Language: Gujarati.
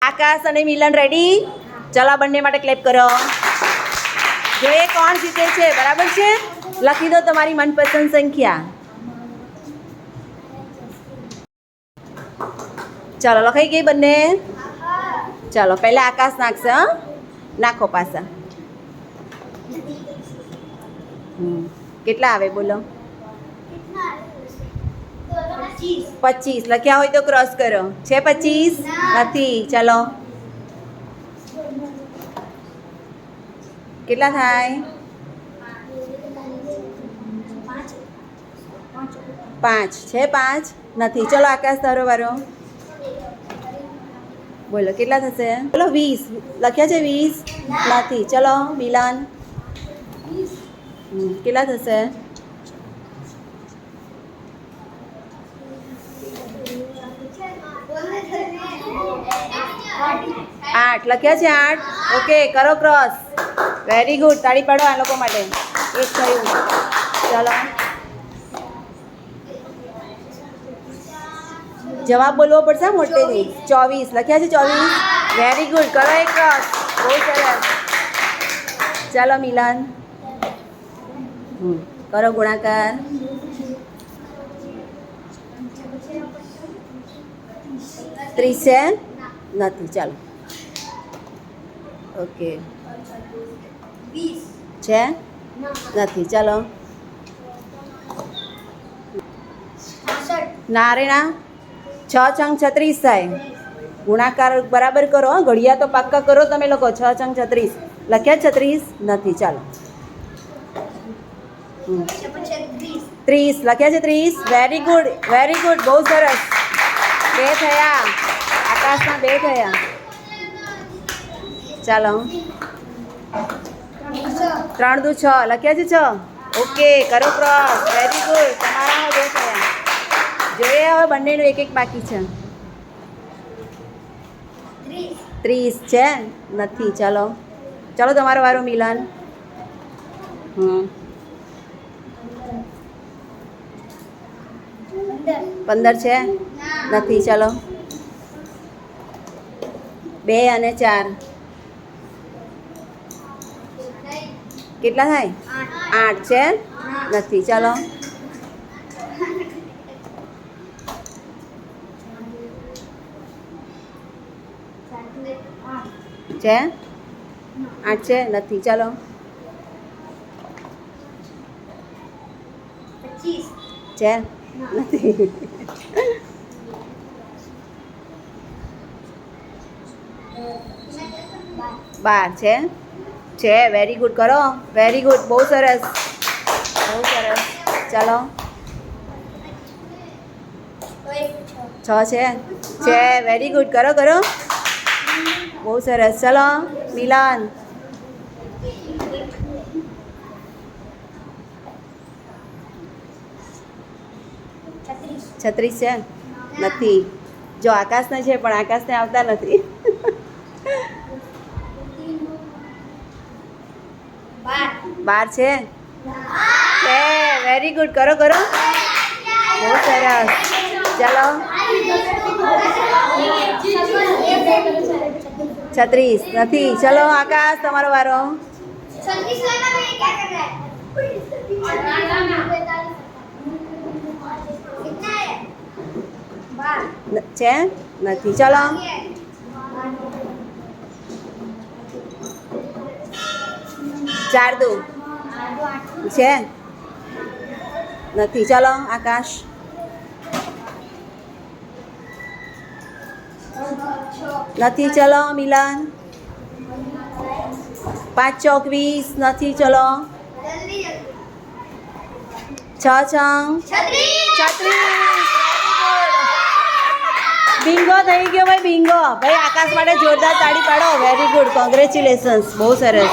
આકાશ અને મિલન રેડી? ચલો બંને માટે ક્લેપ કરો. જોઈએ કોણ જીતે છે. બરાબર છે? લખી દો તમારી મનપસંદ સંખ્યા. ચાલો લખાઈ ગઈ બંને? ચાલો પહેલા આકાશ નાખશે. નાખો પાછા. કેટલા આવે બોલો? 25 લખ્યા હોય તો ક્રોસ કરો. છે 25? નથી. ચલો કેટલા થાય? 5 છે. 5 નથી. ચલો આકાશ તારો વારો. બોલો કેટલા થશે? ચલો 20 લખ્યા છે. 20 નથી. ચલો મિલન કેટલા થશે? 8 લખ્યા છે. 8 ઓકે કરો ક્રોસ. Very good. તાળી પાડો આ લોકો માટે. એક થયું. ચલો જવાબ બોલવો પડશે મોટેથી. 24 લખ્યા છે. 24 વેરી ગુડ. કરો એક ક્રોસ. બહુ સરસ. ચાલો મિલન કરો ગુણાકાર. 30 છે? નથી. ચાલો ઓકે છે? નથી. ચાલો ના રે ના. 6 છંગ 36 થાય. ગુણાકાર બરાબર કરો. ઘડિયા તો પાક્કા કરો તમે લોકો. 6 છંગ 36 લખ્યા 36 નથી. ચાલો 30 લખ્યા છે. 30 વેરી ગુડ. Very good. બહુ સરસ. 2 થયા. આકાશમાં 2 થયા. ચાલો 3 દુ 6 લખ્યા છે. 6 ઓકે કરો ક્રોસ. Very good. તમારામાં 2 થયા. જોઈએ હવે બંનેનું એક એક બાકી છે. 30 છે? નથી. ચાલો ચાલો તમારો વારો મિલન. 15 છે? નથી. ચાલો 2 અને 4 કેટલા થાય? 8 છે? નથી. ચાલો છે? 8 છે? નથી. ચાલો 25 છે? નથી. 12 છે? છે. Very good. કરો. Very good. બહુ સરસ. બહુ સરસ. ચાલો 6 છે? છે. Very good. કરો કરો. બહુ સરસ. ચલો મિલન 36 છે? નથી. જો આકાશને છે પણ આકાશને આવતા નથી. 12 છે? છે. Very good. કરો કરો. બહુ સરસ. ચાલો 36 નથી. ચલો આકાશ તમારો વારો. છે? નથી. ચલો 4 દુ છે? નથી. ચલો આકાશ 6 નથી. ચલો મિલન 5 ચોક 20 નથી. ચલો 6 છંગ 36 બિંગો થઈ ગયો ભાઈ. બિંગો ભાઈ. આકાશ માટે જોરદાર તાળી પાડો. Very good. કોંગ્રેચ્યુલેશન્સ. બહુ સરસ.